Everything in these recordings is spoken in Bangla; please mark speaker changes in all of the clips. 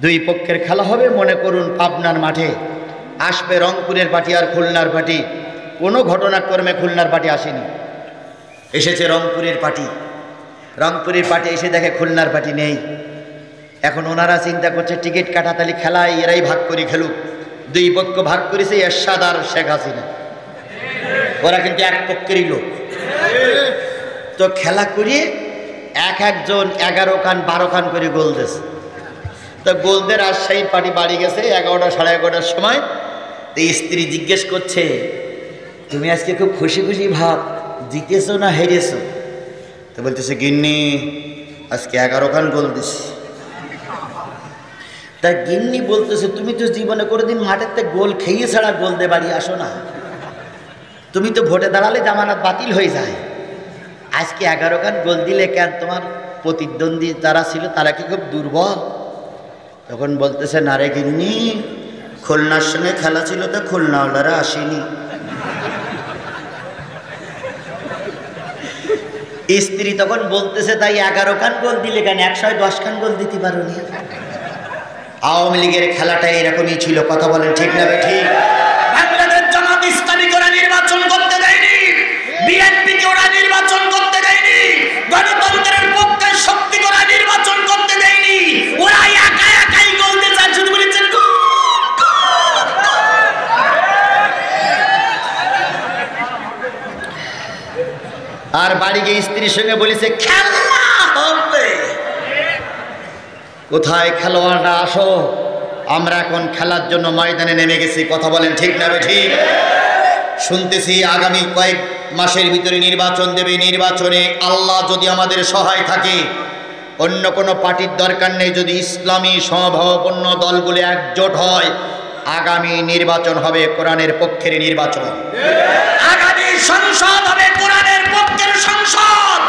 Speaker 1: দুই পক্ষের খেলা হবে। মনে করুন পাবনার মাঠে আসবে রংপুরের পার্টি আর খুলনার পার্টি। কোনো ঘটনাক্রমে খুলনার পার্টি আসেনি, এসেছে রংপুরের পার্টি। রংপুরের পার্টি এসে দেখে খুলনার পার্টি নেই। এখন ওনারা চিন্তা করছে টিকিট কাটা, তাহলে খেলায় এরাই ভাগ করে খেলুক। দুই পক্ষ ভাগ করেছে এরশাদ আর শেখ হাসিনা, ওরা কিন্তু এক পক্ষেরই লোক। তো খেলা করিয়ে এক একজন 11 খান 12 খান করে গোল দিয়েছে। তো গোলদের রাজশাহী পার্টি বাড়ি গেছে 11টা সাড়ে 11টার সময়। তো স্ত্রী জিজ্ঞেস করছে, তুমি আজকে খুব খুশি খুশি ভাব, জিতেছো না হেরেছো? তো বলতেছে, গিন্নি আজকে 11 খান গোল দিছি। তা গিন্নি বলতেছে, তুমি তো জীবনে কোনোদিন মাঠের থেকে গোল খেয়ে ছাড়া গোল দিয়ে বাড়ি আসো না, তুমি তো ভোটে দাঁড়ালে জামানত বাতিল হয়ে যায়, আজকে 11 খান গোল দিলে কেন? তোমার প্রতিদ্বন্দ্বী যারা ছিল তারা কি খুব দুর্বল? তখন বলতেছে, না রে গিন্নি, খুলনার সঙ্গে খেলা ছিল তো খুলনাওয়ালারা আসেনি। স্ত্রী তখন বলতেছে, তাই 11 খান গোল দিলে কেন? 110 খান গোল দিতে পারোনি? আওয়ামী লীগের খেলাটা এরকমই ছিল। কথা বলেন ঠিক না ঠিক? বাংলাদেশ জামাত ইসলামী ওরা নির্বাচন করতে দেয়নি, বিএনপিকে ওরা নির্বাচন করতে দেয়নি, গণতন্ত্রের পক্ষে শক্তি ওরা নির্বাচন করতে দেয়নি। ওরা একা একাই গোল দিতে চায়, শুধু বলেছেন আর বাড়ি গিয়ে স্ত্রীর সঙ্গে বলেছে খেলা হবে। কোথায় খেলোয়াড়রা আসো, আমরা এখন খেলার জন্য ময়দানে নেমে গেছি। কথা বলেন ঠিক না ঠিক? শুনতেছি আগামী কয়েক মাসের ভিতরে নির্বাচন দেবে। নির্বাচনে আল্লাহ যদি আমাদের সহায় থাকে, অন্য কোনো পার্টির দরকার নেই, যদি ইসলামী সমভাবাপন্ন দলগুলো একজোট হয়, আগামী নির্বাচন হবে কোরআনের পক্ষের নির্বাচন। আগামী সংসদ হবে কোরআনের পক্ষের সংসদ।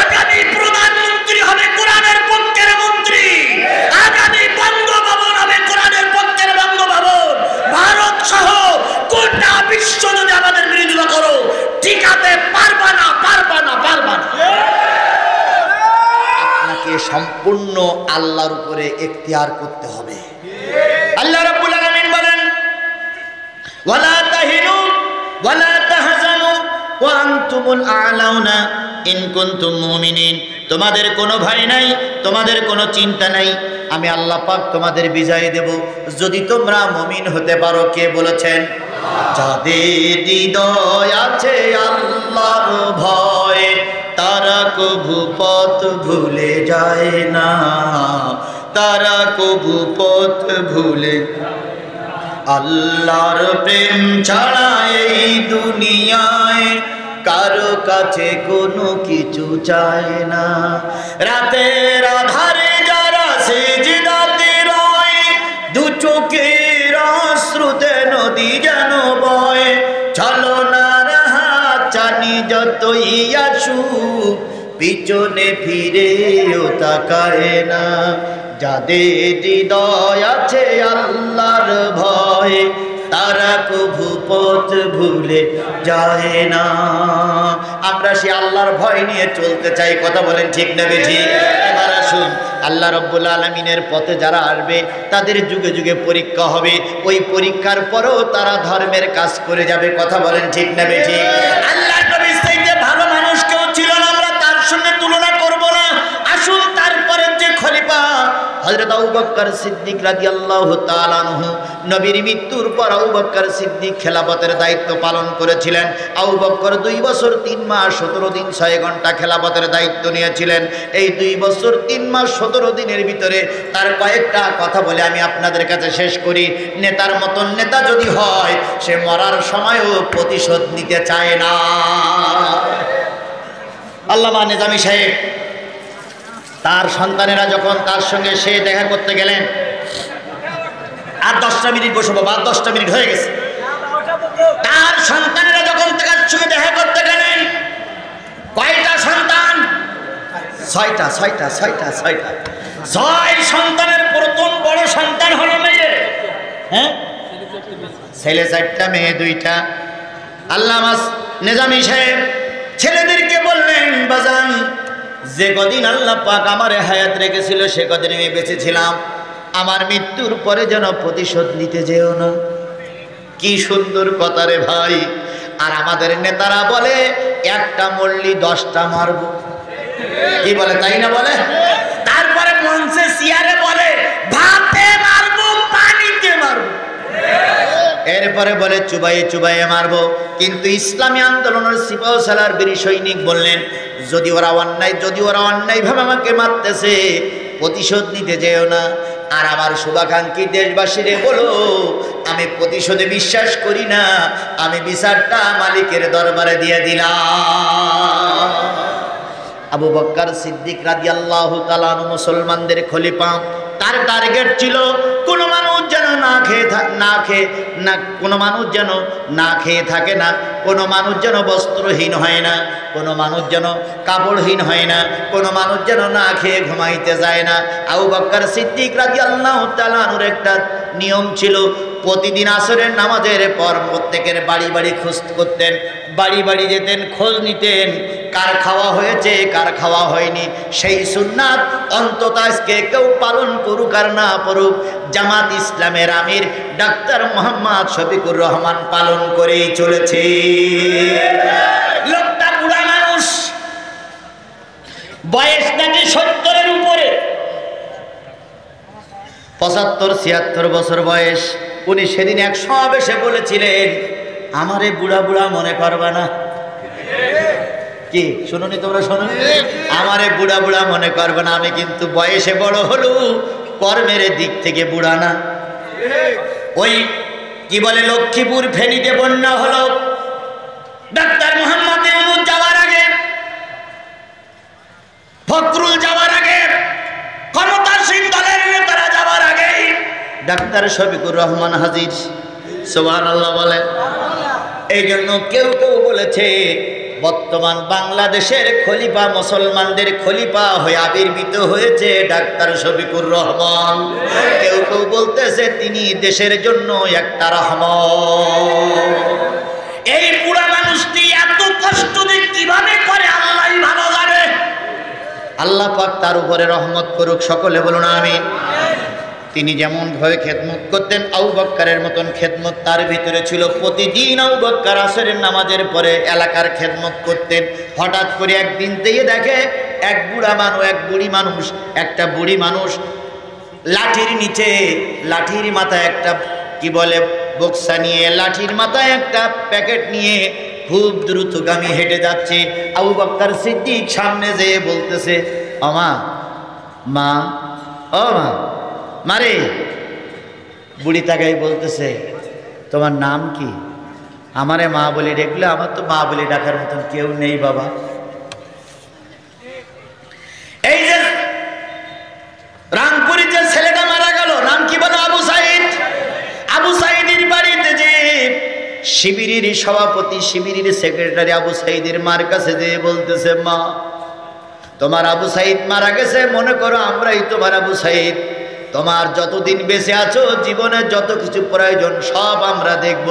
Speaker 1: আগামী প্রধানমন্ত্রী হবে কোরআনের পক্ষের মন্ত্রী। আগামী বঙ্গভবন হবে কোরআনের পক্ষের বঙ্গভবন। ভারত সহ গোটা বিশ্ব যদি আমাদের বিরোধিতা করো, টিকাতে পারবা না, পারবা না, পারবা না। আপনাকে সম্পূর্ণ আল্লাহর উপরে এখতিয়ার করতে হবে। আল্লাহ রাব্বুল আলামিন বলেন, ওয়ালা তাহিনু ওয়ালা তাহজানু ওয়া আনতুমুল আ'লাউনা ইন কুনতুম মুমিনিন। তোমাদের কোনো ভয় নাই, তোমাদের কোনো চিন্তা নাই, আমি আল্লাহ পাক তোমাদের বিজয় দেব যদি তোমরা মুমিন হতে পারো। কে বলেছেন? যাদের হৃদয় আছে আল্লাহর ভয়, তারা কভু পথ ভুলে যায় না, তারা কভু পথ ভুলে। আল্লাহর প্রেম ছাড়া এই দুনিয়ায় কারো কাছে কোনো কিছু চায় না। রাতের আধারে যারা সিজদাতে রয়, দু চোখের অশ্রুতে নদী যেন বয়, ছলনার হাত চানি যতই আসুক, পিছনে ফিরেও তাকায় না। যাদের হৃদয় আছে আল্লাহর ভয়, তারা কভু পথ ভুলে যায় না। আমরা সে আল্লাহর ভয় নিয়ে চলতে চাই। কথা বলেন ঠিক না বেশি? এবার আসুন, আল্লাহ রাব্বুল আলামিনের পথে যারা আসবে তাদের যুগে যুগে পরীক্ষা হবে। ওই পরীক্ষার পরেও তারা ধর্মের কাজ করে যাবে। কথা বলেন ঠিক না বেশি? আল্লাহ নবীর চাইতে ভালো মানুষ কেউ ছিল না, আমরা তার সঙ্গে তুলনা করব না। আসুন, তারপরে যে খলিফা হযরত আবু বকর সিদ্দিক রাদিয়াল্লাহু তাআলা আনহু, নবীর মৃত্যুর পর আবু বকর সিদ্দিক খেলাফতের দায়িত্ব পালন করেছিলেন। আবু বকর 2 বছর 3 মাস 17 দিন 6 ঘন্টা খেলাফতের দায়িত্ব নিয়েছিলেন। এই 2 বছর 3 মাস 17 দিনের ভিতরে তার কয়েকটা কথা বলে আমি আপনাদের কাছে শেষ করি। নেতার মতন নেতা যদি হয়, সে মরার সময়ও প্রতিশোধ নিতে চায় না। আল্লামা নিজামী সাহেব, তার সন্তানেরা যখন তার সঙ্গে সে দেখা করতে গেলেন, আর 10টা মিনিট বসবো, বা 10টা মিনিট হয়ে গেছে। তার সন্তানেরা যখন তার সঙ্গে দেখা করতে গেলেন, কয়টা সন্তান? 6টা। 6 সন্তানের প্রথম বড় সন্তান হলো মেয়ে। হ্যাঁ, ছেলে 4টা, মেয়ে 2টা। আল্লামা নিজামী সাহেব ছেলেদেরকে বললেন, বাজান, যে কদিন আল্লাহ পাক আমার হায়াত রেখেছিল সে কদিন আমি বেঁচে ছিলাম, আমার মৃত্যুর পরে যেন প্রতিশোধ নিতে যেও না। কি সুন্দর কথা রে ভাই। আর আমাদের নেতারা বলে একটা মরলি 10টা মারব, কি বলে তাই না বলে? তারপরে মঞ্চে চেয়ারে বলে ভাতে মারবো পানিতে মারবো, এরপরে বলে চুবাইয়ে চুবাইয়ে মারবো। কিন্তু ইসলামী আন্দোলনের সিপাহসালার বীর সৈনিক বললেন যদি ওরা অন্যায়ভাবে আমাকে মারতেছে প্রতিশোধ নিতে যেও না। আর আমার শুভাকাঙ্ক্ষী দেশবাসীরে বলো আমি প্রতিশোধে বিশ্বাস করি না, আমি বিচারটা মালিকের দরবারে দিয়ে দিলাম। আবু বকর সিদ্দিক রাদিয়াল্লাহু তাআলা আনহু মুসলমানদের খলিফা। তার টার্গেট ছিল কোনো মানুষ যেন না খেয়ে থাকে না, কোনো মানুষ যেন বস্ত্রহীন হয় না, কোনো মানুষ যেন কাপড়হীন হয় না, কোনো মানুষ যেন না খেয়ে ঘুমাইতে যায় না। আবু বকর সিদ্দিক রাদিয়াল্লাহু তাআলা আনহুর একটা নিয়ম ছিল, প্রতিদিন আসরের নামাজের পর প্রত্যেকের বাড়ি বাড়ি খোঁজ করতেন, বাড়ি বাড়ি যেতেন, খোঁজ নিতেন কার খাওয়া হয়েছে কার খাওয়া হয়নি। সেই সুন্নাত অন্তত আজকে কেউ পালন করুক আর না করুক, জামাত ইসলামের আমির ডাক্তার মোহাম্মদ শফিকুর রহমান পালন করেই চলেছে। লোকটা বুড়া মানুষ, বয়স নাকি 70-এর উপরে, 75-76 বছর বয়স। উনি সেদিন এক সমাবেশে বলেছিলেন আমারে বুড়া বুড়া মনে করবা না। কি শুনুনি তোমরা? শোনো, আমারে বুড়া বুড়া মনে করবে না, আমি কিন্তু বয়সে বড় হলো, কর্মের দিক থেকে বুড়া না। ওই কি বলে লক্ষ্মীপুর ফেনীতে বন্যা হলো, ডাক্তার মোহাম্মদ ইউনূস যাওয়ার আগে, ফখরুল যাওয়ার আগে, ক্ষমতাসীন দলের নেতারা যাওয়ার আগে ডাক্তার শফিকুর রহমান হাজির। সুবহানাল্লাহ বলে। এই জন্য কেউ কেউ বলেছে বর্তমান বাংলাদেশের খলিফা, মুসলমানদের খলিফা হয়ে আবির্ভূত হয়েছে ডাক্তার শফিকুর রহমান। কেউ কেউ বলতেছে তিনি দেশের জন্য একটা রহমত। এই বুড়া মানুষটি এত কষ্ট যে কিভাবে করে আল্লাহই ভালো জানে। আল্লাহ পাক তার উপরে রহমত করুক, সকলে বলুন আমিন। তিনি যেমন ভাবে খেদমত করতেন, আবু বকরের মতন খেদমত তার ভিতরে ছিল। প্রতিদিন আবু বকর আসরের নামাজের পরে এলাকার খেদমত করতেন। হঠাৎ করে একদিন দিয়ে দেখে এক বুড়ি মানুষ লাঠির নিচে, লাঠির মাথায় একটা কি বলে বক্সা নিয়ে, লাঠির মাথায় একটা প্যাকেট নিয়ে খুব দ্রুতগামী হেঁটে যাচ্ছে। আবু বকর সিদ্দিক সামনে যেয়ে বলতেছে ও মা মারে। বুড়ি তাকাই বলতেছে তোমার নাম কি? আমারে মা বলে ডাকলে, আমার তো মা বলে ডাকার মতন কেউ নেই বাবা। এই যে রামপুরে যে ছেলেটা মারা গেল, নাম কি বলো? আবু সাইদ। আবু সাইদের বাড়িতে যে শিবিরের সভাপতি, শিবিরের সেক্রেটারি আবু সাইদের মার কাছে যে বলতেছে মা তোমার আবু সাইদ মারা গেছে, মনে করো আমরাই তোমার আবু সাইদ, তোমার যতদিন বেঁচে আছো জীবনের যত কিছু প্রয়োজন সব আমরা দেখব।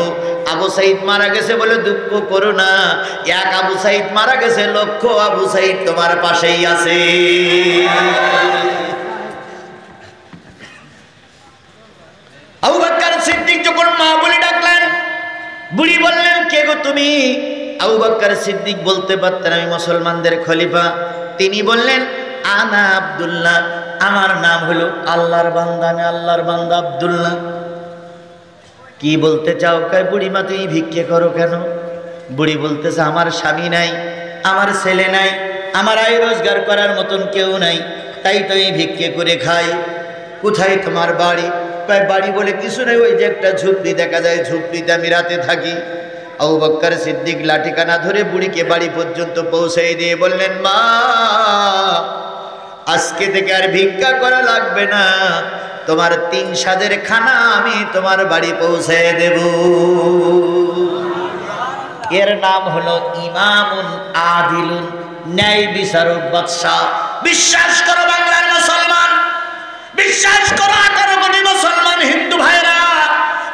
Speaker 1: আবু সাইদ মারা গেছে বলে দুঃখ করো না, এক আবু সাইদ মারা গেছে, লক্ষ আবু সাইদ তোমার পাশেই আছে। আবু বকর সিদ্দিক যখন মা বলে ডাকলেন, বুড়ি বললেন কে গো তুমি? আবু বকর সিদ্দিক বলতে পারতেন আমি মুসলমানদের খলিফা। তিনি বললেন আনা আব্দুল্লাহ, আমার নাম হলো আল্লাহর বান্দা, আমি আল্লাহর বান্দা আব্দুল্লাহ। কি বলতে চাও? কয় বুড়ি মা তুমি ভিক্ষে করো কেন? বুড়ি বলতেছে আমার স্বামী নাই, আমার ছেলে নাই, আমার আয় রোজগার করার মতন কেউ নাই, তাই তো আমি ভিক্ষে করে খাই। কোথায় তোমার বাড়ি? কয় বাড়ি বলে কিছু নেই, ওই যে একটা ঝুপড়ি দেখা যায়, ঝুপড়িতে আমি রাতে থাকি। আবু বকর সিদ্দিক লাঠিকানা ধরে বুড়িকে বাড়ি পর্যন্ত পৌঁছে দিয়ে বললেন মা আজকে থেকে আর ভিক্ষা করা লাগবে না, তোমার 3 সাজের খানা আমি তোমার বাড়ি পৌঁছে দেব। এর নাম হলো ইমামুন আদিলুন, ন্যায় বিচারক বাদশাহ। বিশ্বাস করো বাংলার মুসলমান, বিশ্বাস করো 18 কোটি মুসলমান হিন্দু ভাইরা,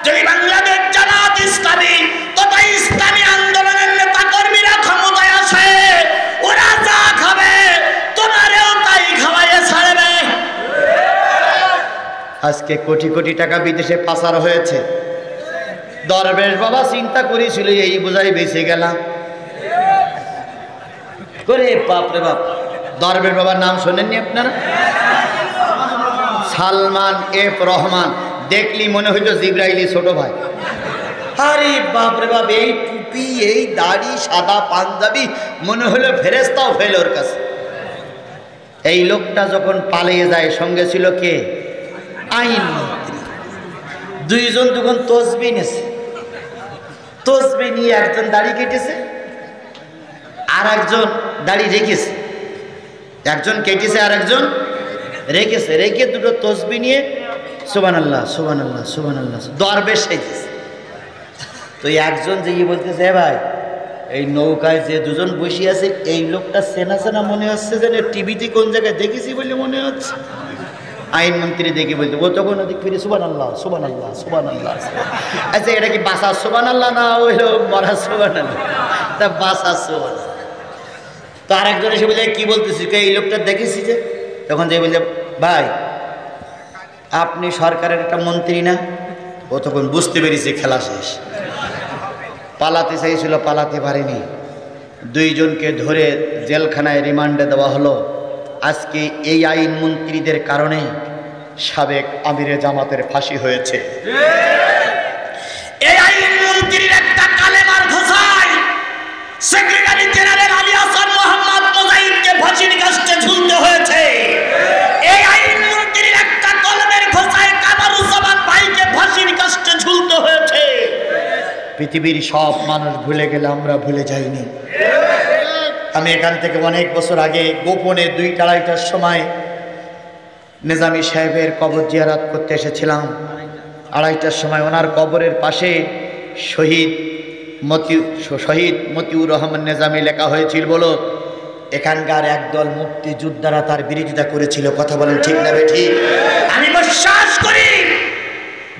Speaker 1: যদি বাংলাদেশ জামাত ইসলামী তথা ইসলামী আন্দোলনের নেতা কর্মীরা ক্ষমতায় আসে, ওরা যা খাবে তোমারেও তাই খাওয়াইয়ে ছাড়বে। আজ আজকে কোটি কোটি টাকা বিদেশে পাচার হয়েছে। দরবেশ বাবা চিন্তা করেছিল এই বোঝাই বেঁচে গেলাম করে। বাপরে বাপ, দরবেশ বাবার নাম শোনেননি আপনারা? সালমান এফ রহমান, দেখলি মনে হইতো জিব্রাইলি ছোট ভাই। আরে বাপরে বাপ, এই টুপি, এই দাড়ি, সাদা পাঞ্জাবি, মনে হলো ফেরেশতাও ফেল ওর কাছে। এই লোকটা যখন পালিয়ে যায়, সঙ্গে ছিল কে? আইন মন্ত্রী। দুইজন দুজন তসবি নেছে, তসবি নিয়ে একজন দাড়ি কেটেছে আর একজন দাড়ি রেখেছে। একজন কেটেছে আর একজন রেখেছে, রেখে দুটো তসবি নিয়ে সুবহানাল্লাহ সুবহানাল্লাহ সুবহানাল্লাহ দরবেশ সেজেছে। তো একজন যে বলতেছে, ভাই এই নৌকায় যে দুজন বসে আছে এই লোকটা চেনা চেনা মনে হচ্ছে, যেন টিভিতে কোন জায়গায় দেখেছি বলে মনে হচ্ছে। আইনমন্ত্রী দেখে বলতে, ও তখন ওদিক ফিরে সুবহানাল্লাহ সুবহানাল্লাহ সুবহানাল্লাহ। আচ্ছা এটা কি বাসা সুবহানাল্লাহ না ওই মরা সুবহানাল্লাহ? তা বাসা সুবহানাল্লাহ। তো আরেকজন এসে বলে, কি বলতেছি, এই লোকটা দেখেছি যে। তখন যে বলছে, ভাই আপনি সরকারের একটা মন্ত্রী না? ও তখন বুঝতে পেরেছে খেলা শেষ। পালাতে চাইছিল, পালাতে পারেনি। দুইজনকে ধরে জেলখানায় রিমান্ডে দেওয়া হলো। আজকে এই আইন মন্ত্রীদের কারণে সাবেক আমিরে জামাতের ফাঁসি হয়েছে। এই আইন মন্ত্রীর একটা কালেমার ঘোষায় সেক্রেটারি জেনারেল আলী হাসান মোহাম্মদ মুজাহিদকে ফাঁসির কাস্টে ঝুলতে হয়েছে। এই আইন মন্ত্রীর একটা কলমের ঘোষায় কামারুজ্জামান ভাইকে ফাঁসির কাস্টে ঝুলতে হয়েছে। পৃথিবীর সব মানুষ ভুলে গেলে আমরা ভুলে যাইনি। আমি এখান থেকে অনেক বছর আগে গোপনে 2-2:30টার সময় নিজামী সাহেবের কবর জিয়ারত করতে এসেছিলাম। 2:30টার সময় ওনার কবরের পাশে শহীদ মতিউর রহমান নিজামী লেখা হয়েছিল। বলো, এখানকার একদল মুক্তিযোদ্ধারা তার বিরোধিতা করেছিল। কথা বলেন ঠিক না বেঠিক? আমি বিশ্বাস করি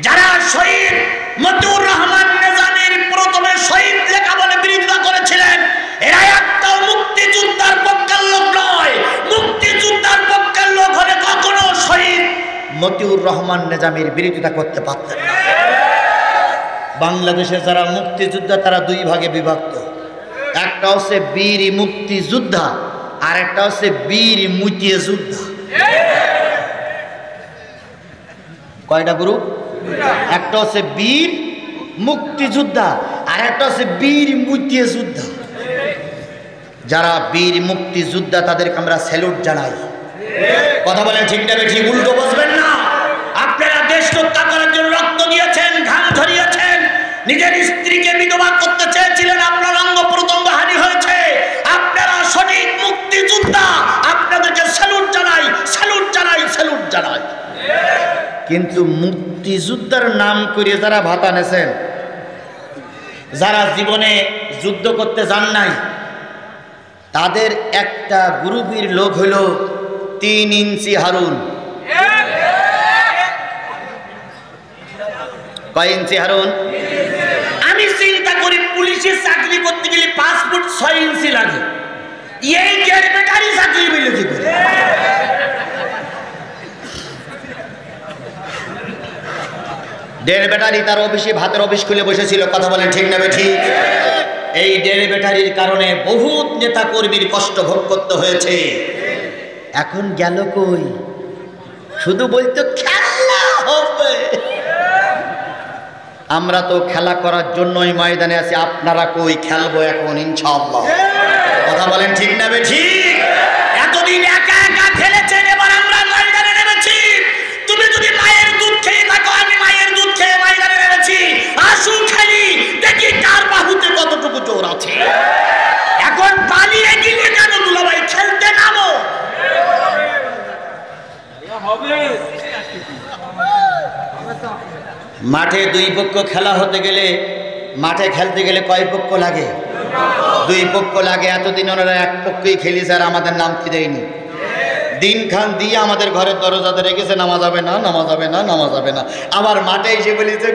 Speaker 1: যারা শহীদ মতিউর রহমান নিজামীর প্রথমে শহীদ লেখা বলে বিরোধিতা করেছিলেন, এরা একটাও মুক্তিযোদ্ধার পক্ষের লোক নয়। মুক্তিযোদ্ধার পক্ষের লোক হলে কখনো শহীদ মতিউর রহমান নিজামীর বিরোধিতা করতে পারতেন না। বাংলাদেশে যারা মুক্তিযোদ্ধা তারা 2 ভাগে বিভক্ত। একটা হচ্ছে বীর মুক্তিযোদ্ধা আর একটা হচ্ছে বীর মুটিয়ে যোদ্ধা। কয়টা গ্রুপ? একটা হচ্ছে বীর মুক্তিযোদ্ধা আর একটা হচ্ছে বীর মুটিয়ে যোদ্ধা। যারা বীর মুক্তিযোদ্ধা তাদেরকে আমরা স্যালুট জানাই। কথা বলেন ঠিক না বেঠিক? উল্টো বসবেন না। আপনারা দেশ রক্ষা করার জন্য রক্ত দিয়েছেন, ঘাম ঝরিয়েছেন, নিজের স্ত্রীকে বিধবা করতে চেয়েছিলেন, আপনার অঙ্গ প্রত্যঙ্গ হানি হয়েছে। আপনারা সঠিক মুক্তিযোদ্ধা, আপনাদেরকে স্যালুট জানাই, স্যালুট জানাই, স্যালুট জানাই। কিন্তু মুক্তিযোদ্ধার নাম করে যারা ভাতা নেছেন, যারা জীবনে যুদ্ধ করতে যান নাই, তাদের একটা গ্রুপের লোক হলো 3 ইঞ্চি হারুন। কয় ইঞ্চি হারুন? আমি চিন্তা করি পুলিশের চাকরি করতে গেলে 5 ফুট 6 ইঞ্চি লাগে। এই গের বেটারি চাকরি বলে কি করে? দেড় ব্যাটারি তার অফিসে ভাতের অফিস খুলে বসেছিল। কথা বলেন ঠিক না বেঠিক? এই দেড় ব্যাটারির কারণে বহুত নেতা কর্মীর কষ্ট ভোগ করতে হয়েছে। এখন গেল কই? শুধু বলতো খেলা হবে। আমরা তো খেলা করার জন্যই ময়দানে আছি। আপনারা কই? খেলবো এখন ইনশাআল্লাহ। কথা বলেন ঠিক না বেঠিক? এতদিন একা একা খেলেছেন, এবার আমরা ময়দানে নেমেছি। তুমি যদি মায়ের দুধ খেয়ে থাকো, আমি মায়ের দুধ খেয়ে ময়দানে নেমেছি। আসুন খেলি, দেখি কার বাহুতে কতটুকু জোর আছে। এখন পালিয়ে গেলে কেন দুলাভাই? খেলতে নামো। মাঠে 2 পক্ষ খেলা হতে গেলে, মাঠে খেলতে গেলে কয় পক্ষ লাগে? 2 পক্ষ লাগে। এতদিন ওনারা 1 পক্ষই খেলিছে আর আমাদের নামতে দেয়নি। দিন খান দিয়ে আমাদের ঘরের দরজাতে রেখেছে, নামা যাবে না, নামা যাবে না, নামা যাবে না। আবার মাঠে এসে বলেছে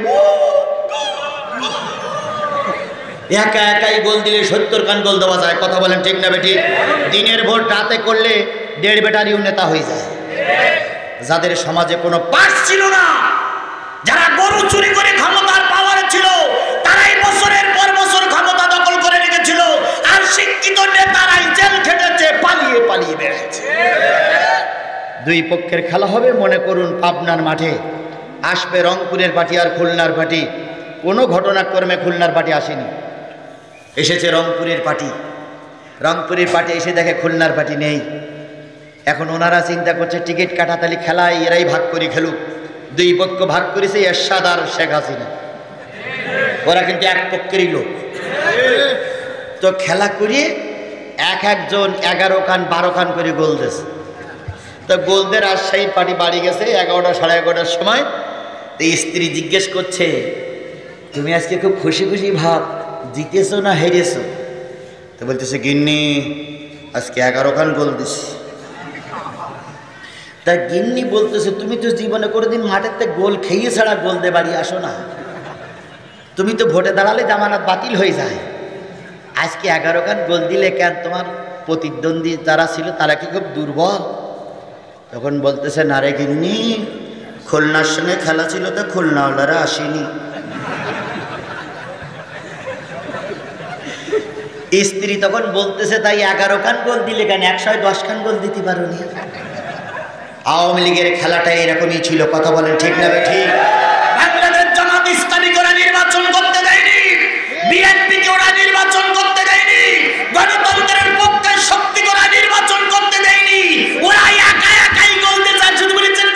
Speaker 1: একা একাই গোল দিলে 70 খান গোল দেওয়া যায়। কথা বলেন ঠিক না বেঠিক? দিনের ভোট রাতে করলে 1.5 ব্যাটারিও নেতা হয়ে যায়। যাদের সমাজে কোনো পাশ ছিল না, যারা গরু চুরি করে ক্ষমতার পাওয়ারে ছিল, তারাই বছরের পর বছর ক্ষমতা দখল করে রেখেছিল, আর শিক্ষিত নেতারাই জেল খেটেছে, পালিয়ে পালিয়ে বেড়াচ্ছে। দুই পক্ষের খেলা হবে মনে করুন পাবনার মাঠে, আসবে রংপুরের পার্টি আর খুলনার পার্টি। কোনো ঘটনাক্রমে খুলনার পার্টি আসেনি, এসেছে রংপুরের পার্টি। রংপুরের পার্টি এসে দেখে খুলনার পার্টি নেই। এখন ওনারা চিন্তা করছে টিকিট কাটা, তাহলে খেলায় এরাই ভাগ করে খেলুক। দুই পক্ষ ভাগ করেছে এরশাদ আর শেখ হাসিনা, ওরা কিন্তু এক পক্ষেরই লোক। তো খেলা করিয়ে এক একজন 11 খান 12 খান করে গোল দিয়েছে। তো গোলদের রাজশাহী পার্টি বাড়ি গেছে 11টা সাড়ে 11টার সময়। তো স্ত্রী জিজ্ঞেস করছে, তুমি আজকে খুব খুশি খুশি ভাব, জিতেছো না হেরেছো? তো বলতেছে, গিন্নি আজকে 11 খান গোল দিছি। তা গিন্নি বলতেছে, তুমি তো জীবনে কোনোদিন মাঠেতে গোল খেয়ে ছাড়া গোল দিয়ে বাড়ি আসো না, তুমি তো ভোটে দাঁড়ালে জামানত বাতিল হয়ে যায়, আজকে 11 খান গোল দিলে কেন? তোমার প্রতিদ্বন্দ্বী যারা ছিল তারা কি খুব দুর্বল? তখন বলতেছে, না রে গিন্নি, খুলনার সঙ্গে খেলা ছিল তো খুলনাওয়ালারা আসেনি। স্ত্রী তখন বলতেছে, তাই 11 খান গোল দিলে কেন? 110 খান গোল দিতে পারোনি? আওয়ামী লীগের খেলাটা এরকমই ছিল। কথা বলেন ঠিক না ঠিক? বাংলাদেশ জামাত ইসলামী ওরা নির্বাচন করতে দেয়নি, বিএনপিকে ওরা নির্বাচন করতে দেয়নি, গণতন্ত্রের পক্ষে শক্তি ওরা নির্বাচন করতে দেয়নি। ওরা একা একাই গোল দিতে চায়, শুধু বলেছেন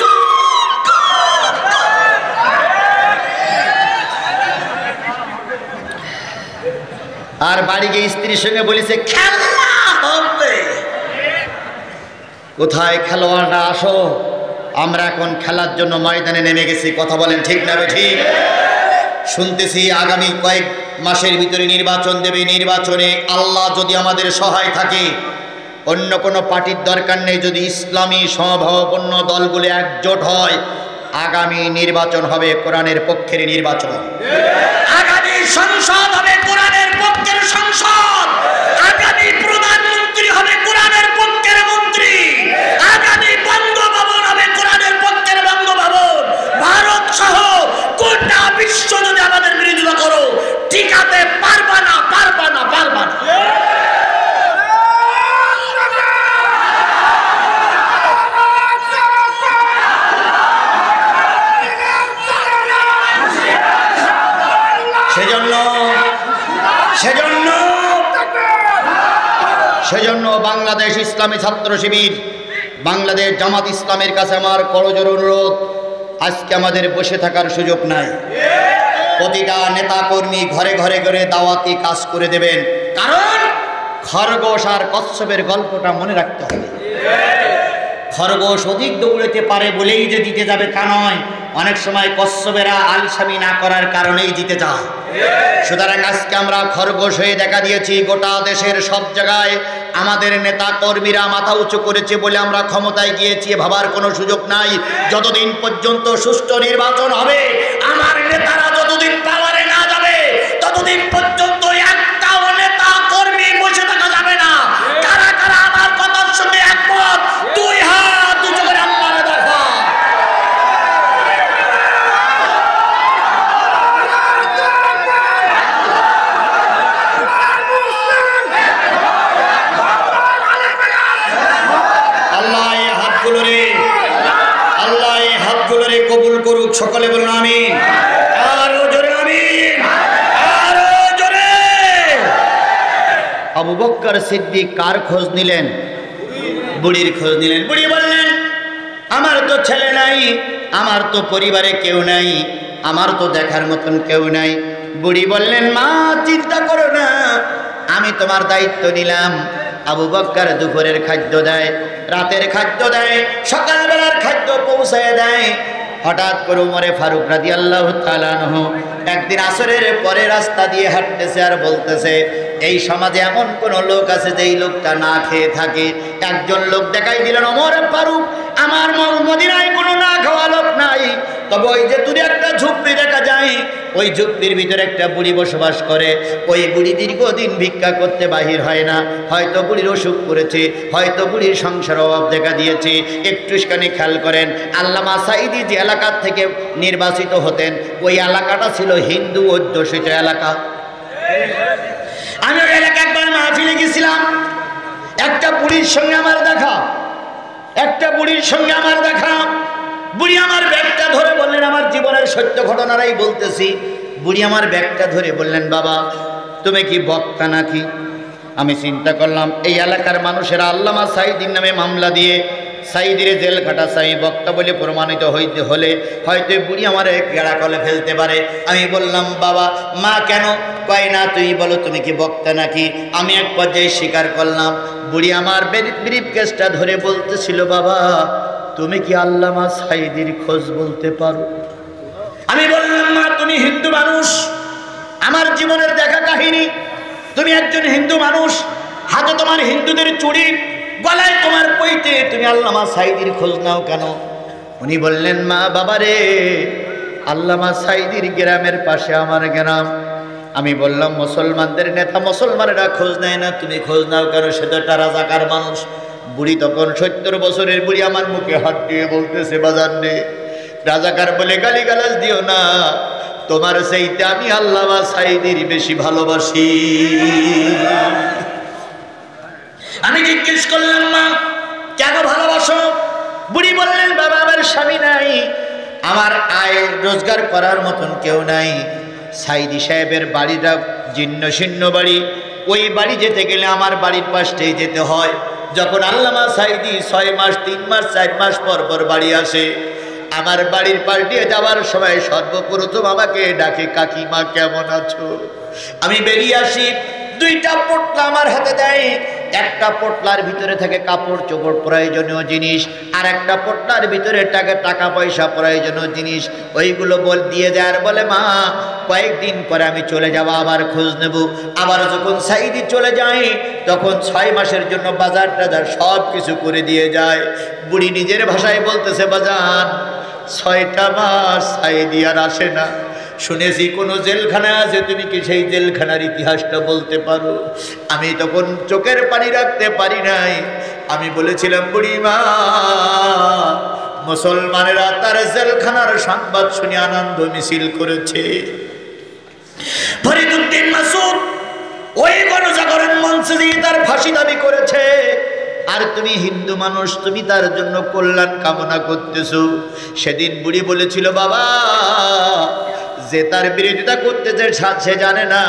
Speaker 1: আর বাড়ি গিয়ে স্ত্রীর সঙ্গে বলেছে খেলা হবে। কোথায় খেলোয়াড়রা আসো, আমরা এখন খেলার জন্য ময়দানে নেমে গেছি। কথা বলেন ঠিক না ঠিক? শুনতেছি আগামী কয়েক মাসের ভিতরে নির্বাচন দেবে। নির্বাচনে আল্লাহ যদি আমাদের সহায় থাকে, অন্য কোনো পার্টির দরকার নেই, যদি ইসলামী সমভাবাপন্ন দলগুলো একজোট হয়, আগামী নির্বাচন হবে কোরআনের পক্ষের নির্বাচন। আগামী সংসদ হবে কোরআনের পক্ষের সংসদ। আগামী প্রধানমন্ত্রী হবে কোরআনের পক্ষের মন্ত্রী। আগামী বঙ্গভবন হবে কোরআনের পক্ষের বঙ্গভবন। ভারত সহ গোটা বিশ্ব যদি আমাদের বিরোধিতা করো, টিকাতে পারবা না, পারবা না, পারবা না। সেজন্য বাংলাদেশ ইসলামী ছাত্র শিবির, বাংলাদেশ জামাত ইসলামের কাছে আমার করজোড়ে অনুরোধ, আজকে আমাদের বসে থাকার সুযোগ নাই। প্রতিটা নেতা কর্মী ঘরে ঘরে ঘরে দাওয়াতি কাজ করে দেবেন, কারণ খরগোশ আর কচ্ছপের গল্পটা মনে রাখতে হবে। খরগোশ অধিক দৌড়াতে পারে বলেই যে জিতে যাবে তা নয়, অনেক সময় কচ্ছপেরা আলসামি না করার কারণেই জিতে যায়। সুতরাং আজকে আমরা খরগোশ হয়ে দেখা দিয়েছি। গোটা দেশের সব জায়গায় আমাদের নেতা কর্মীরা মাথা উঁচু করেছে বলে আমরা ক্ষমতায় গিয়েছি, ভাবার কোনো সুযোগ নাই। যতদিন পর্যন্ত সুষ্ঠু নির্বাচন হবে, আমার নেতারা যতদিন পাওয়ারে না যাবে, ততদিন পর্যন্ত একটাও নেতা কর্মী বসে থাকা যাবে না। কারা কারা আমার কথার সঙ্গে একমত? দুই হাত উঁচু করে আল্লাহর দেখা। কবুল করুক, সকলে বলুন আমিন। আরো জোরে আমিন, আরো জোরে। আবু বকর সিদ্দিক কার খোঁজ নিলেন? বুড়ির খোঁজ নিলেন। বুড়ি বললেন, আমার তো ছেলে নাই, আমার তো পরিবারে কেউ নাই, আমার তো দেখার মতন কেউ নাই। বুড়ি বললেন, মা চিন্তা করো না, আমি তোমার দায়িত্ব নিলাম। আবু বকর দুপুরের খাদ্য দেয়, রাতের খাদ্য দেয়, সকালবেলার খাদ্য পৌঁছায় দেয়। হঠাৎ করে ওমরে ফারুক রাদিয়াল্লাহু তাআলা আনহু একদিন আসরের পরে রাস্তা দিয়ে হাঁটতেছে আর বলতেছে, এই সমাজে এমন কোন লোক আছে যেই লোকটা না খেয়ে থাকে? একজন লোক দেখাই দিলেন, ওমর ফারুক, আমার মদিনায় কোনো না খাওয়া লোক নাই, তবে ওই যে দূরে একটা ঝুপড়ি দেখা যায়, ওই ঝুপড়ির ভিতরে একটা বুড়ি বসবাস করে। ওই বুড়ি দীর্ঘদিন ভিক্ষা করতে বাহির হয় না। হয়তো বুড়ির অসুখ করেছে, হয়তো বুড়ির সংসার অভাব দেখা দিয়েছে। একটুখানি খেয়াল করেন, আল্লামা সাঈদী যে এলাকার থেকে নির্বাচিত হতেন, ওই এলাকাটা ছিল হিন্দু অধ্যুষিত এলাকা। আমি ওই এলাকা একবার মাহফিলে গেছিলাম, একটা বুড়ির সঙ্গে আমার দেখা, বুড়ি আমার ব্যাগটা ধরে বললেন, আমার জীবনের সত্য ঘটনারাই বলতেছি। বুড়ি আমার ব্যাগটা ধরে বললেন, বাবা তুমি কি বক্তা নাকি? আমি চিন্তা করলাম এই এলাকার মানুষেরা আল্লামা সাঈদীর নামে মামলা দিয়ে সাঈদীর জেল খাটাচ্ছে, আমি বক্তা বলে প্রমাণিত হইতে হলে হয়তো বুড়ি আমার গেড়া কলে ফেলতে পারে। আমি বললাম, বাবা মা কেন? কয় না, তুই বলো তুমি কি বক্তা নাকি? আমি এক পর্যায়ে স্বীকার করলাম। বুড়ি আমার ব্রিফ কেসটা ধরে বলতেছিল, বাবা তুমি কি আল্লামা সাঈদীর খোঁজ বলতে পারো? আমি বললাম, মা তুমি হিন্দু মানুষ, আমার জীবনের দেখা কাহিনী, তুমি একজন হিন্দু মানুষ, হাতে তোমার হিন্দুদের চুড়ি, গলায় তোমার পৈতে, তুমি আল্লামা সাঈদীর খোঁজ নাও কেন? উনি বললেন, মা বাবা রে, আল্লামা সাঈদীর গ্রামের পাশে আমার গ্রাম। আমি বললাম, মুসলমানদের নেতা মুসলমানেরা খোঁজ নেয় না, তুমি খোঁজ নাও কেন? সে তো একটা রাজাকার মানুষ। বুড়ি তখন 70 বছরের বুড়ি আমার মুখে হাত দিয়ে বলতেছে, বাজান রে, রাজাকার বলে গালিগালাজ দিও না, তোমার চাইতে আমি আল্লামা সাঈদীর বেশি ভালোবাসি। আমি জিজ্ঞেস করলাম, মা কেন ভালোবাসো? বুড়ি বললেন, বাবা আমার স্বামী নাই, আমার আয় রোজগার করার মতন কেউ নাই। সাঈদী সাহেবের বাড়িটা জীর্ণ শীর্ণ বাড়ি, ওই বাড়ি যেতে গেলে আমার বাড়ির পাশেই যেতে হয়। যখন আল্লামা সাঈদী 6 মাস 3 মাস 4 মাস পর পর বাড়ি আসে, আমার বাড়ির পাশ দিয়ে যাওয়ার সময় সর্বপ্রথম আমাকে ডাকে, কাকিমা কেমন আছো? আমি বেরিয়ে আসি, 2টা পোটলা আমার হাতে দেয়। একটা পোটলার ভিতরে থাকে কাপড় চোপড় প্রয়োজনীয় জিনিস, আর একটা পোটলার ভিতরে টাকা পয়সা প্রয়োজনীয় জিনিস। ওইগুলো দিয়ে যায় আর বলে, মা কয়েকদিন পরে আমি চলে যাব, আবার খোঁজ নেব। আবার যখন সাঈদী চলে যায় তখন 6 মাসের জন্য বাজার টাজার সব কিছু করে দিয়ে যায়। বুড়ি নিজের ভাষায় বলতেছে, বাজান 6টা মাস সাঈদী আর আসে না। শুনেছি কোনো জেলখানা আছে, তুমি কি সেই জেলখানার ইতিহাসটা বলতে পারো? আমি তখন চোখের পানি রাখতে পারি নাই। আমি বলেছিলাম, বুড়িমা মুসলমানেরা তার জেলখানার সংবাদ শুনে আনন্দ মিছিল করেছে। ফরিদউদ্দিন মাসুদ ওই গণজাগরণ মঞ্চে দিয়ে তার ফাঁসি দাবি করেছে, আর তুমি হিন্দু মানুষ, তুমি তার জন্য কল্যাণ কামনা করতেছো। সেদিন বুড়ি বলেছিল, বাবা যে তার বিরোধিতা করতেছে সে জানে না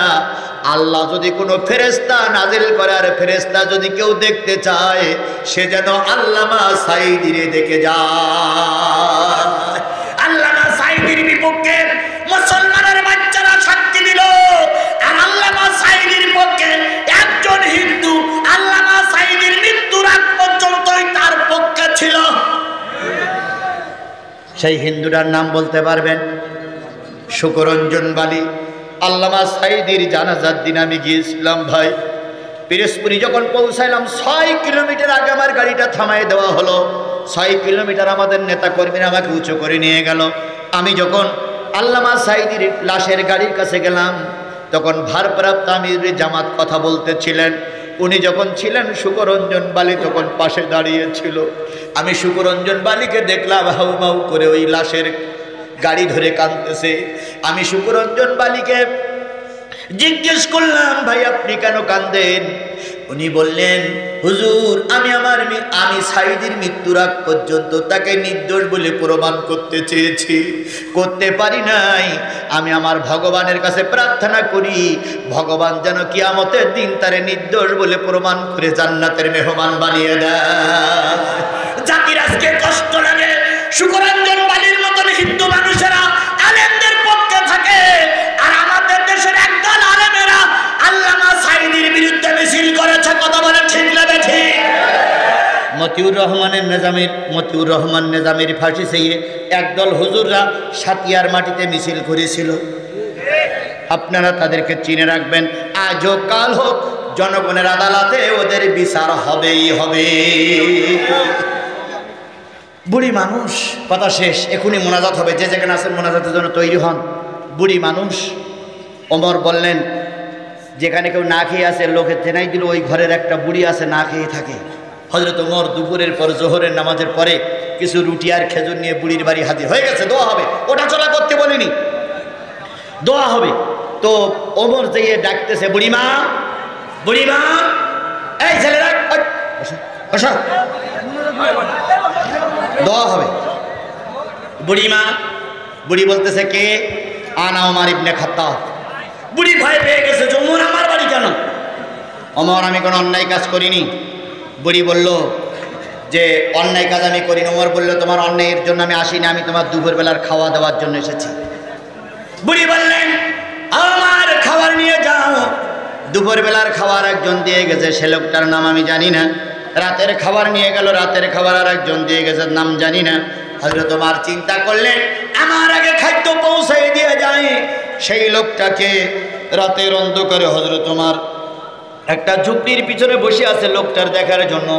Speaker 1: আল্লাহ যদি কোনো ফেরেশতা নাজিল করে, আর ফেরেশতা যদি কেউ দেখতে চায় সে যেন আল্লামা সাঈদীর দেখে যায়। আল্লামা সাঈদীর বিপক্ষে মুসলমানের বাচ্চারা সাক্ষী দিল, আর আল্লামা সাঈদীর পক্ষে একজন হিন্দু আল্লামা সাঈদীর মৃত্যুর আগ পর্যন্তই তার পক্ষে ছিল। সেই হিন্দুটার নাম বলতে পারবেন? শুকরঞ্জন বালি। আল্লামা সাঈদীর জানাজার দিন আমি গিয়েছিলাম ভাই পিরোজপুরি। যখন পৌঁছাইলাম 6 কিলোমিটার আগে আমার গাড়িটা থামায় দেওয়া হলো। 6 কিলোমিটার আমাদের নেতা কর্মীরা আমাকে উঁচু করে নিয়ে গেল। আমি যখন আল্লামা সাঈদীর লাশের গাড়ির কাছে গেলাম তখন ভারপ্রাপ্ত আমির জামাত কথা বলতেছিলেন। উনি যখন ছিলেন শুকরঞ্জন বালি তখন পাশে দাঁড়িয়েছিল। আমি শুকরঞ্জন বালিকে দেখলাম হাউমাউ করে ওই লাশের গাড়ি ধরে কাঁদতেছে। আমি শুকরঞ্জন বালিকে জিজ্ঞেস করলাম, ভাই আপনি কেন কাঁদেন? উনি বললেন, হুজুর আমি সাঈদীর মৃত্যুর আগ পর্যন্ত তাকে নির্দোষ বলে প্রমাণ করতে চেয়েছি, করতে পারি নাই। আমি আমার ভগবানের কাছে প্রার্থনা করি ভগবান যেন কিয়ামতের দিন তারে নির্দোষ বলে প্রমাণ করে জান্নাতের মেহমান বানিয়ে দেয়। জাতির আজকে কষ্ট লাগে শুকরঞ্জন বালির মতন হিন্দু মানুষেরা আলেমদের পক্ষে থাকে, আর আমাদের দেশের একদল আলেমেরা আল্লামা সাঈদীর বিরুদ্ধে মিছিল করেছে। কথা বলে ঠিক লাগে ঠিক? মতিউর রহমান নিজামীর ফাঁসি চেয়ে একদল হুজুররা সাতিয়ার মাটিতে মিছিল করেছিল। আপনারা তাদেরকে চিনে রাখবেন, আজ হোক কাল হোক জনগণের আদালতে ওদের বিচার হবেই হবে। বুড়ি মানুষ, কথা শেষ, এখনই মোনাজাত হবে, যে যেখানে আছেন মোনাজাতের জন্য তৈরি হন। বুড়ি মানুষ। ওমর বললেন, যেখানে কেউ না খেয়ে আছে, লোকে চেনাই দিল ওই ঘরের একটা বুড়ি আছে না খেয়ে থাকে। হযরত ওমর দুপুরের পর জোহরের নামাজের পরে কিছু রুটি আর খেজুর নিয়ে বুড়ির বাড়ি হাজির হয়ে গেছে। দোয়া হবে, ওটা চলা করতে বলিনি, দোয়া হবে। তো ওমর যেয়ে ডাকতেছে, বুড়িমা, বুড়িমা, এই ছেলেরা বসো, দোয়া হবে। বুড়িমা, বুড়ি বলতেছে, কে? আনা ওমর ইবনে খাত্তাব। বুড়ি ভয় পেয়ে গেছে, ওমর আমার বাড়ি কেন? ওমর, আমি কোনো অন্যায় কাজ করিনি। বুড়ি বলল যে অন্যায় কাজ আমি করিনি। ওমর বলল, তোমার অন্যায়ের জন্য আমি আসিনি, আমি তোমার দুপুরবেলার খাওয়া দেওয়ার জন্য এসেছি। বুড়ি বললেন, আমার খাবার নিয়ে যাও। দুপুরবেলার খাবার একজন দিয়ে গেছে, সে লোকটার নাম আমি জানি না। রাতের খাবার নিয়ে গেল, রাতের খাবার আর একজন দিয়ে গেছে, নাম জানি না। হযরত ওমর চিন্তা করলেন, আমার আগে খাদ্য পৌঁছাই দিয়ে যায় সেই লোকটাকে। রাতের অন্ধকারে হযরত ওমর একটা ঝুপড়ির পিছনে বসে আছে লোকটার দেখার জন্য।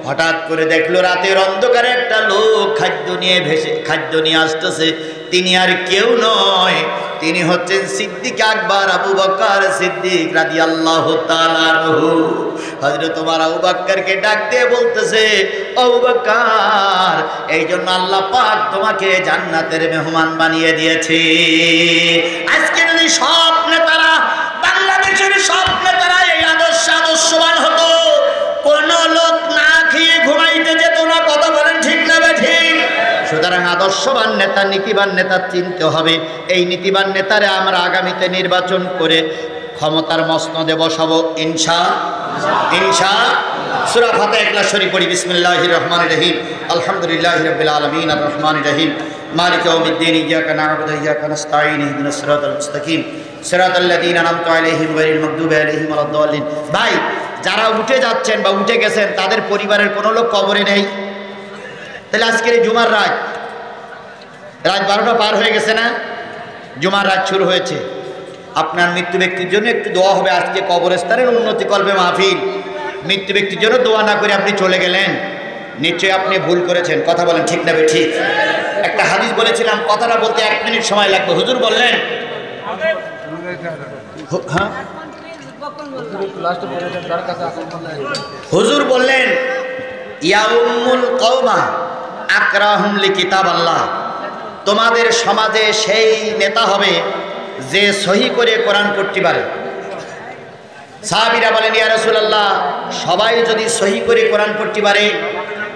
Speaker 1: হঠাৎ করে দেখলো রাতের অন্ধকারে একটা লোক খাদ্য নিয়ে আসতেছে। তিনি আর কেউ নয়, তিনি হচ্ছেন সিদ্দিক আকবর আবু বকর সিদ্দিক রাদিয়াল্লাহু তাআলা আনহু। হযরত ওমর আবু বকরকে ডাক দিয়ে বলতেছে, আবু বকর, এই জন্য আল্লাহ পাক তোমাকে জান্নাতের মেহমান বানিয়ে দিয়েছে। আজকে যদি সব নেতারা, বাংলাদেশের সব নেতারা এই আদর্শবান হতো, কোন লোক না খেয়ে ঘুমাইতে যেত না। কথা বলেন ঠিক না ঠিক? সুতরাং আদর্শবান নেতা, নীতিবান নেতা চিনতে হবে। এই নীতিবান নেতারে আমরা আগামীতে নির্বাচন করে ক্ষমতার মসনদে বসাবো ইনশাআল্লাহ। সূরা ফাতিহা ইখলাস শরীফ পড়ি। বিসমিল্লাহির রহমানির রহিম, আলহামদুলিল্লাহি রাব্বিল আলামিন, আর রহমানির রহিম, মালিকি ইয়াউমিদ্দিন, ইয়্যাকা না'বুদু ওয়া ইয়্যাকা নাস্তাঈন, ইহদিনাস সিরাতাল মুস্তাকিম, সিরাতাল লাযীনা আন'আমতা আলাইহিম গায়রিল মাগদুবি আলাইহিম ওয়ালাদ-দাল্লিন। ভাই, যারা উঠে যাচ্ছেন বা উঠে গেছেন, তাদের পরিবারের কোনো লোক কবরে নেই। তাহলে আজকের এই জুমার রাত 12টা পার হয়ে গেছে না? জুমার রাত শুরু হয়েছে। আপনার মৃত্যু ব্যক্তির জন্য একটু দোয়া হবে। আজকে কবরস্থানের উন্নতি কল্পে মাহফিল, মৃত্যু ব্যক্তির জন্য দোয়া না করে আপনি চলে গেলেন, নিশ্চয়ই আপনি ভুল করেছেন। কথা বলেন ঠিক না ঠিক? একটা হাদিস বলেছিলাম, কথাটা বলতে 1 মিনিট সময় লাগবে। হুজুর বললেন, হ্যাঁ, হুজুর বললেন, ইয়াউমুল কওমা আকরাহুম লিকিতাবাল্লাহ। তোমাদের সমাজে সেই নেতা হবে যে সহি করে কোরআন পড়তে পারে। সাহাবীরা বলেন, ইয়া রাসূলুল্লাহ, সবাই যদি সহি করে কোরআন পড়তে পারে?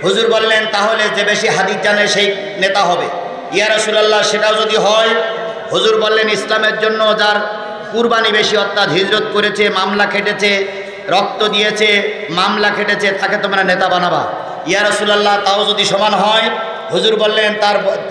Speaker 1: হুজুর বললেন, তাহলে যে বেশি হাদিস জানে সেই নেতা হবে। ইয়া রাসূলুল্লাহ, সেটাও যদি হয়? হুজুর বললেন, ইসলামের জন্য যার কুরবানি বেশি, অর্থাৎ হিজরত করেছে, মামলা খেটেছে, রক্ত দিয়েছে, মামলা খেটেছে, তাকে তোমরা নেতা বানাবা। ইয়া রাসূলুল্লাহ, তাও যদি সমান হয়? হুজুর বললেন,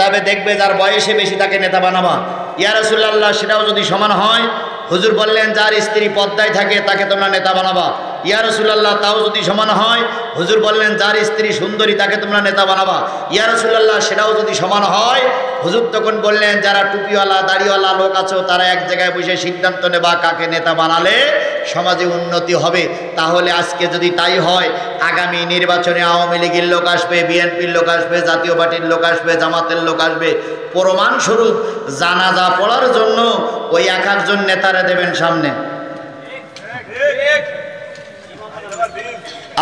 Speaker 1: তবে দেখবে যার বয়সে বেশি তাকে নেতা বানাবা। ইয়া রাসূলুল্লাহ, সেটাও যদি সমান হয়? হুজুর বললেন, যার স্ত্রী পর্দায় থাকে তাকে তোমরা নেতা বানাবা। ইয়া রাসূলুল্লাহ, তাও যদি সমান হয়? হুজুর বললেন, যার স্ত্রী সুন্দরী তাকে তোমরা নেতা বানাবা। ইয়া রাসূলুল্লাহ, সেটাও যদি সমান হয়? হুজুর তখন বললেন, যারা টুপিওয়ালা দাড়িওয়ালা লোক আছে তারা এক জায়গায় বসে সিদ্ধান্ত নেবা কাকে নেতা বানালে সমাজে উন্নতি হবে। তাহলে আজকে যদি তাই হয়, আগামী নির্বাচনে আওয়ামী লীগের লোক আসবে, বিএনপির লোক আসবে, জাতীয় পার্টির লোক আসবে, জামাতের লোক আসবে। প্রমাণস্বরূপ জানাজা পড়ার জন্য ওই 1-1 নেতারা দেবেন সামনে।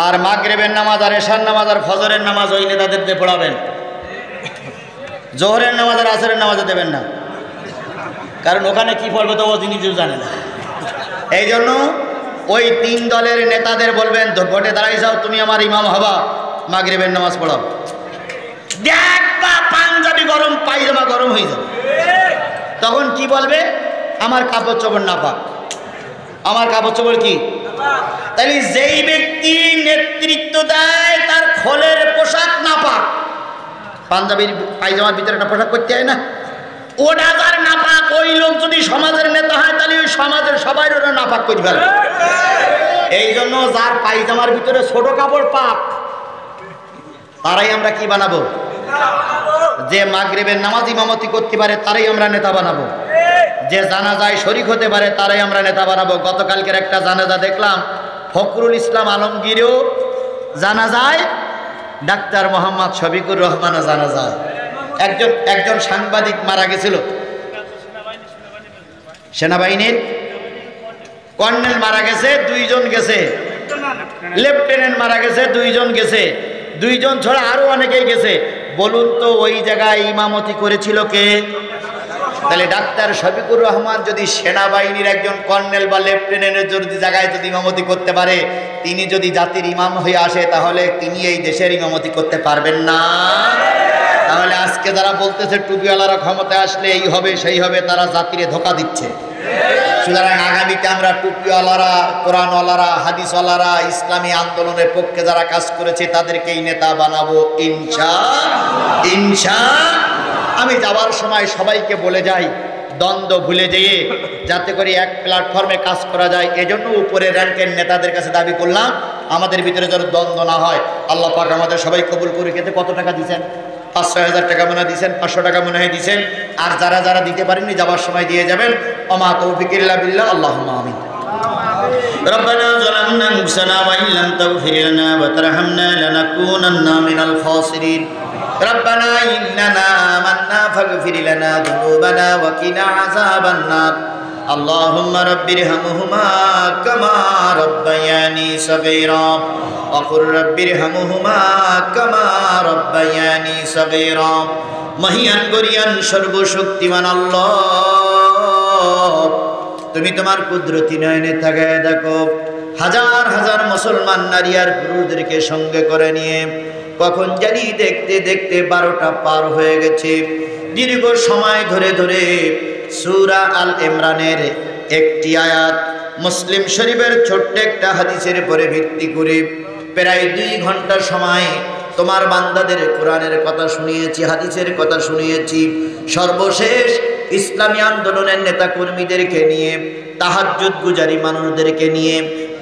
Speaker 1: আর মাগরিবের নামাজ আর এশার নামাজ আর ফজরের নামাজ ওই নেতাদের দিয়ে পড়াবেন। জোহরের নামাজ আর আসরের নামাজে দেবেন না, কারণ ওখানে কি পড়বে তো ও নিজেও জানে না। এই জন্য ওই 3 দলের নেতাদের বলবেন, ভোটে দাঁড়াই যাও, তুমি আমার ইমাম হবা, মাগরিবের নামাজ পড়াও। দেখবা পাঞ্জাবি গরম, পায়জামা গরম হয়ে যাবে। তখন কি বলবে? আমার কাপড় চোপড় নাপাক। আমার কাপড় চোপড় কি? তাহলে যেই ব্যক্তি নেতৃত্ব দেয় তার খোলের পোশাক নাপাক। পাঞ্জাবির পায়জামার ভিতরে একটা পোশাক করতে হয় না? ওটা যার নাপাক, ওই লোক যদি সমাজের নেতা হয় তাহলে ওই সমাজের সবাই ওরা নাপাক করে ফেলে। এই জন্য যার পায়জামার ভিতরে ছোট কাপড় পাক, তারাই আমরা কি বানাবো? যে মাগরিবের নামাজ ইমামতি করতে পারে তারাই আমরা নেতা বানাবো। যে জানাজায় শরীক হতে পারে তারাই আমরা নেতা বানাবো। গতকালকের একটা জানাজা দেখলাম, ফখরুল ইসলাম আলমগীরও জানাজায় ডাক্তার মোহাম্মদ শফিকুর রহমানের জানাজা। একজন সাংবাদিক মারা গেছিল, সেনাবাহিনীর কর্নেল মারা গেছে, 2 জন গেছে, লেফটেন্যান্ট মারা গেছে, 2 জন গেছে, 2 জন ছাড়া আরো অনেকেই গেছে। বলুন তো ওই জায়গায় ইমামতি করেছিল কে? তাহলে ডাক্তার শফিকুর রহমান যদি সেনাবাহিনীর একজন কর্নেল বা লেফটেন্যান্টের যদি জায়গায় যদি ইমামতি করতে পারে, তিনি যদি জাতির ইমাম হয়ে আসে, তাহলে তিনি এই দেশের ইমামতি করতে পারবেন না? তাহলে আজকে যারা বলতেছে টুপিওয়ালারা ক্ষমতায় আসলে এই হবে সেই হবে, তারা জাতিরে ধোঁকা দিচ্ছে। সুতরাং আগামীতে আমরা টুপিওয়ালারা, কোরআনওয়ালারা, হাদিসওয়ালারা, ইসলামী আন্দোলনের পক্ষে যারা কাজ করেছে তাদেরকেই নেতা বানাবো ইনশাআল্লাহ। আমি যাওয়ার সময় সবাইকে বলে যাই, দ্বন্দ্ব ভুলে যেয়ে যাতে করে এক প্ল্যাটফর্মে কাজ করা যায়, এজন্য উপরের র্যাঙ্কের নেতাদের কাছে দাবি করলাম আমাদের ভিতরে যেন দ্বন্দ্ব না হয়। আল্লাহ পাক আমাদের সবাই কবুল করে। খেতে কত টাকা দিচ্ছেন? 5-6 হাজার টাকা মনে হয় দিচ্ছেন, 500 টাকা মনে হয় দিচ্ছেন। আর যারা যারা দিতে পারেননি যাবার সময় দিয়ে যাবেন। ওমা তৌফিক ইল্লা বিল্লাহ, আল্লাহুম্মা আমিন। ربنا ظلمنا أنفسنا وإن لم تغفر لنا وترحمنا لنكونن من الخاسرين ربنا إننا آمنا فاغفر لنا ذنوبنا وقنا عذاب النار اللهم رب ارحمهما كما ربياني صغيرا وقل رب ارحمهما كما ربياني صغيرا মহিয়ান গরিয়ান সর্বশক্তিমান আল্লাহ, তুমি তোমার কুদরতি নয়নে তাকায় দেখো হাজার হাজার মুসলমান নারী আর পুরুষদেরকে সঙ্গে করে নিয়ে কখন জানি দেখতে দেখতে 12টা পার হয়ে গেছে। দীর্ঘ সময় ধরে ধরে সূরা আল ইমরানের একটি আয়াত, মুসলিম শরীফের ছোট্ট একটা হাদিসের উপরে ভিত্তি করে প্রায় 2 ঘন্টা সময় তোমার বান্দাদের কোরআনের কথা শুনিয়েছি, হাদিসের কথা শুনিয়েছি। সর্বশেষ ইসলামী আন্দোলনের নেতা কর্মীদেরকে নিয়ে, তাহাজ্জুদ গুজারি মানুষদেরকে নিয়ে,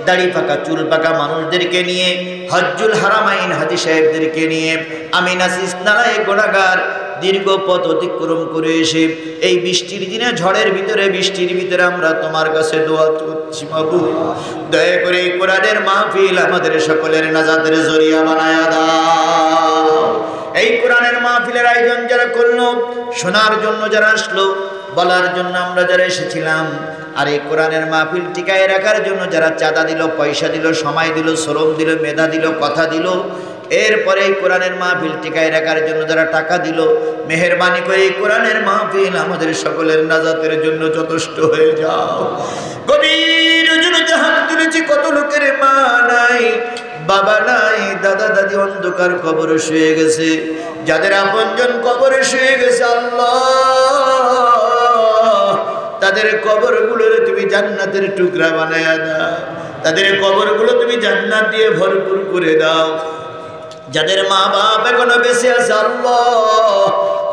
Speaker 1: দাড়ি পাকা চুল পাকা মানুষদেরকে নিয়ে, হজ্জুল হারামাইন হাজী সাহেবদেরকে নিয়ে আমি নাসিস নালায় গোনাগার দীর্ঘ পথ অতিক্রম করে এসে এই বৃষ্টির দিনে, ঝড়ের ভিতরে, বৃষ্টির ভিতরে আমরা তোমার কাছে দোয়া করছি মাবুদ, দয়া করে এই কোরআনের মাহফিল আমাদের সকলের নাজাতের জরিয়া বানায়া দাও। এই কোরআনের মাহফিলের আয়োজন যারা করলো, শোনার জন্য যারা আসলো, বলার জন্য আমরা যারা এসেছিলাম, আর এই কোরআনের মাহফিল টিকায় রাখার জন্য যারা চাঁদা দিল, পয়সা দিল, সময় দিল, শ্রম দিল, মেধা দিল, কথা দিল, এরপরে এই কোরআনের মাহফিল টিকায় রাখার জন্য যারা টাকা দিল, মেহেরবানি করে এই কোরআনের মাহফিল আমাদের সকলের নাজাতের জন্য যথেষ্ট হয়ে যাও। গভীর রজনীতে হাত তুলেছি, কত লোকের মা নাই, বাবা নাই, দাদা দাদি অন্ধকার কবরে শুয়ে গেছে, যাদের আপনজন কবরে শুয়ে গেছে আল্লাহ, তাদের কবরগুলোর তুমি জান্নাতের টুকরা বানায়া দাও, তাদের কবরগুলো তুমি জান্নাত দিয়ে ভরপুর করে দাও। যাদের মা বাপ এখনো বেঁচে আছে আল্লাহ,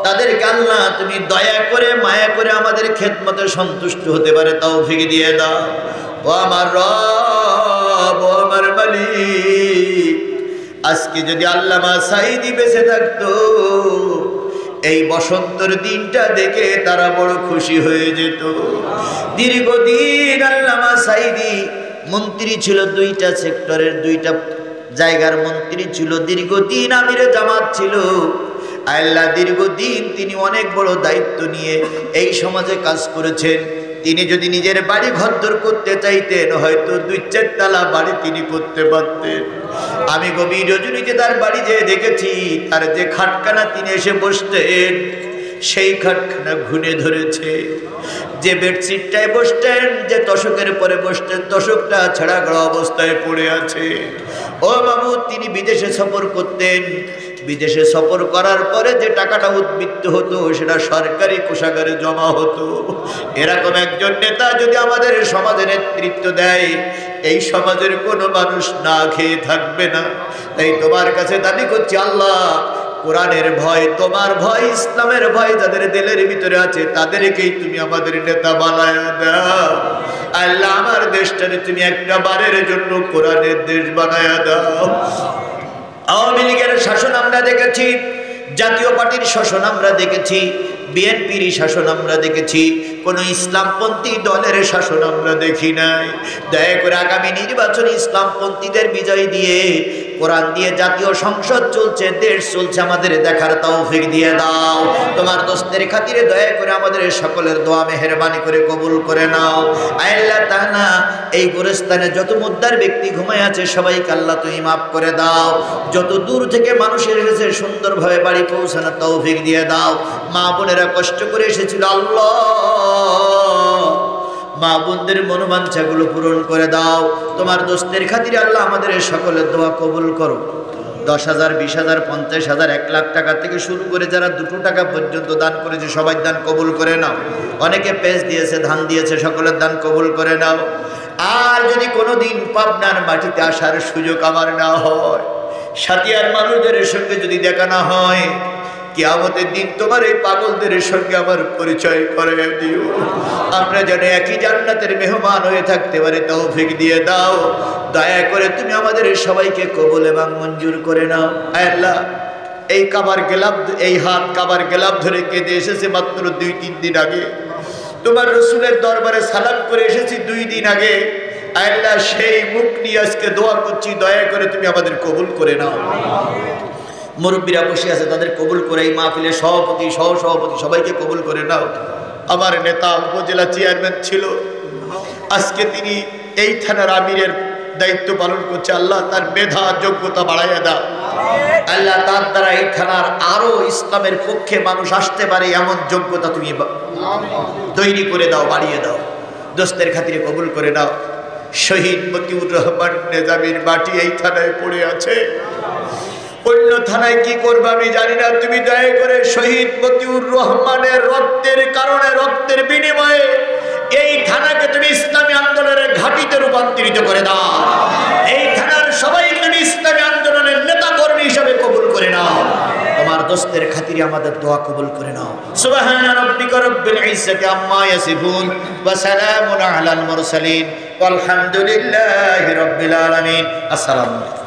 Speaker 1: তাদেরকে আল্লাহ তুমি দয়া করে মায়া করে আমাদের খেদমতে সন্তুষ্ট হতে পারে তৌফিক দিয়ে দাও। ও আমার রব, ও আমার মালিক, আজকে যদি আল্লামা সাঈদী বেঁচে থাকতো, এই বসন্তের দিনটা দেখে তারা বড় খুশি হয়ে যেত। দীর্ঘদিন আল্লামা সাঈদী মন্ত্রী ছিল, 2টা সেক্টরের 2টা জায়গার মন্ত্রী ছিল, দীর্ঘদিন আমিরে জামাত ছিল। আল্লাহ দীর্ঘদিন তিনি অনেক বড় দায়িত্ব নিয়ে এই সমাজে কাজ করেছেন। তিনি যদি নিজের বাড়ি ঘরদোর করতে চাইতেন, হয়তো 2-4 তলা বাড়ি তিনি করতে পারতেন। আমি গভীর রজনীতে তার বাড়ি যেয়ে দেখেছি, তার যে খাটখানা তিনি এসে বসতেন, সেই খাটখানা ঘুরে ধরেছে। যে বেডশিটটায় বসতেন, যে তোশকের পরে বসতেন, তোশকটা ছেঁড়া গড়া অবস্থায় পড়ে আছে। ও বাবু, তিনি বিদেশে সফর করতেন, বিদেশে সফর করার পরে যে টাকাটা উদ্বৃত্ত হতো সেটা সরকারি কোষাগারে জমা হতো। এরকম একজন নেতা যদি আমাদের সমাজে নেতৃত্ব দেয়, এই সমাজের কোনো মানুষ না খেয়ে থাকবে না। তাই তোমার কাছে দাবি করছি আল্লাহ, কোরআনের ভয়, তোমার ভয়, ইসলামের ভয় যাদের দিলের ভিতরে আছে, তাদেরকেই তুমি আমাদের নেতা বানায়া দাও। আল্লাহ, আমার দেশটারে তুমি একটা বারের জন্য কোরআনের দেশ বানায়া দাও। আওয়ামী লীগের শাসন আমরা দেখেছি, জাতীয় পার্টির শাসন আমরা দেখেছি, বিএনপির শাসন আমরা দেখেছি, কোন ইসলামপন্থী দলের শাসন আমরা দেখি নাই। দয়া করে আগামী নির্বাচনে ইসলামপন্থীদের বিজয় দিয়ে কোরআন দিয়ে জাতীয় সংসদ চলছে, দেশ চলছে, আমাদের দেখার তৌফিক দিয়ে দাও। তোমার দোস্তের খাতিরে দয়া করে আমাদের সকলের দোয়া মেহেরবানি করে কবুল করে নাও। আল্লাহ তাআলা এই গোরস্থানে যত মুদ্দার ব্যক্তি ঘুমায় আছে সবাইকে আল্লাহ তুমি মাফ করে দাও। যত দূর থেকে মানুষের এসেছে সুন্দরভাবে বাড়ি পৌঁছানোর তৌফিক দিয়ে দাও। মা বোনেরা কষ্ট করে এসেছিল আল্লাহ, মা বোনদের মনোবাঞ্ছাগুলো পূরণ করে দাও। তোমার দোস্তের খাতিরে আল্লাহ আমাদের সকলের দোয়া কবুল করো। 10,000, 20,000, 50,000, 1 লাখ টাকা থেকে শুরু করে যারা 2 টাকা পর্যন্ত দান করেছে সবাই দান কবুল করে নাও। অনেকে পেজ দিয়েছে, ধান দিয়েছে, সকলের দান কবুল করে নাও। আর যদি কোনোদিন পাবনার মাটিতে আসার সুযোগ আমার না হয়, সাথিয়ার মানুষদের সঙ্গে যদি দেখা না হয়, কিয়ামতের দিন তোমার এই পাগলদের সঙ্গে আমার পরিচয় করে দিও। আমরা যেন একই জান্নাতের মেহমান হয়ে থাকতে পারি তৌফিক দিয়ে দাও। দয়া করে তুমি আমাদের সবাইকে কবুল এবং মঞ্জুর করে নাও। আল্লাহ এই কাবার গেলাম, এই হাত কাবার গেলাম ধরে কেঁদে এসেছে মাত্র 2-3 দিন আগে, তোমার রসুলের দরবারে সালাম করে এসেছি 2 দিন আগে। আল্লাহ সেই মুখ নিয়ে আজকে দোয়া করছি, দয়া করে তুমি আমাদের কবুল করে নাও। মুরব্বীরা বসে আছে, তাদের কবুল করে, এই মাহফিলের সভাপতি, সহসভাপতি সবাইকে কবুল করে নাও। আমার নেতা উপজেলা চেয়ারম্যান ছিল, আজকে তিনি এই থানার আমিরের দায়িত্ব পালন করছে। আল্লাহ তার মেধা যোগ্যতা বাড়াইয়া দাও। আল্লাহ তার দ্বারা এই থানার আরো ইসলামের পক্ষে মানুষ আসতে পারে এমন যোগ্যতা তুমি তৈরি করে দাও, বাড়িয়ে দাও। দোস্তের খাতিরে কবুল করে নাও। শহীদ মতিউর রহমান নেজামীর মাটি এই থানায় পড়ে আছে, অন্য থানায় কি করবে আমি জানি না। তুমি দয়া করে শহীদ মতিউর রহমানের রক্তের কারণে, রক্তের বিনিময়ে এই থানাকে তুমি ইসলামী আন্দোলনের ঘাঁটিতে রূপান্তরিত করে দাও। এই থানার সবাইকে তুমি ইসলামী আন্দোলনের নেতা কর্মী হিসাবে কবুল করে নাও। তোমার দোস্তের খাতিরে আমাদের দোয়া কবুল করে নাও। সুবহান রাব্বিকা রাব্বিল ইজ্জাতি আম্মা ইয়াসিফুন ওয়া সালামুন আলাল মুরসালিন ওয়ালহামদুলিল্লাহি রাব্বিল আলামিন। আসসালামু আলাইকুম।